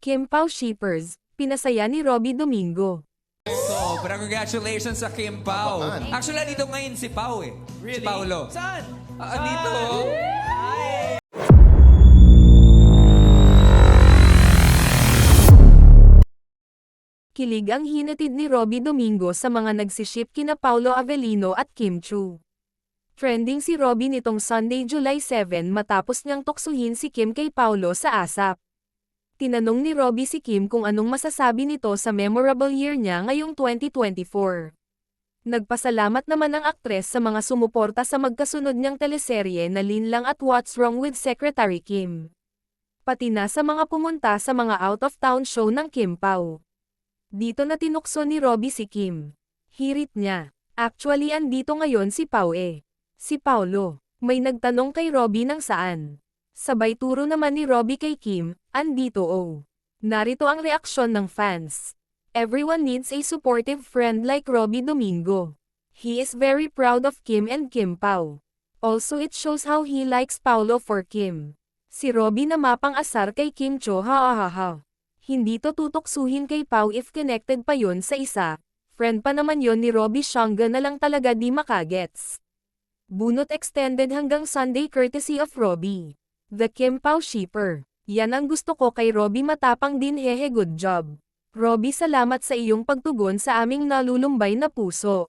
Kim Pao shippers, pinasaya ni Robby Domingo. Sobra congratulations sa Kim Pao. Apakan. Actually, dito ngayon si Pao eh. Really? Si Paulo. Saan? Dito. Kilig ang hinatid ni Robby Domingo sa mga nagsiship kina Paulo Avellino at Kim Chu. Trending si Robby nitong Sunday, July 7 matapos niyang tuksuhin si Kim kay Paulo sa ASAP. Tinanong ni Robby si Kim kung anong masasabi nito sa memorable year niya ngayong 2024. Nagpasalamat naman ang aktres sa mga sumuporta sa magkasunod niyang teleserye na Linlang at What's Wrong with Secretary Kim. Pati na sa mga pumunta sa mga out-of-town show ng Kim Pao. Dito na tinukso ni Robby si Kim. Hirit niya. Actually andito ngayon si Pao eh. Si Paulo. May nagtanong kay Robby ng saan. Sabay turo naman ni Robby kay Kim, andito oh. Narito ang reaksyon ng fans. Everyone needs a supportive friend like Robby Domingo. He is very proud of Kim and Kim Pao. Also it shows how he likes Paulo for Kim. Si Robby na mapang-asar kay Kim Cho ha. Hindi to tutuksuhin kay Pao if connected pa yon sa isa. Friend pa naman yon ni Robby, Shangga na lang talaga di makagets. Bunot extended hanggang Sunday courtesy of Robby. The Kim Pao shipper. Yan ang gusto ko kay Robby, matapang din, hehe, good job. Robby, salamat sa iyong pagtugon sa aming nalulumbay na puso.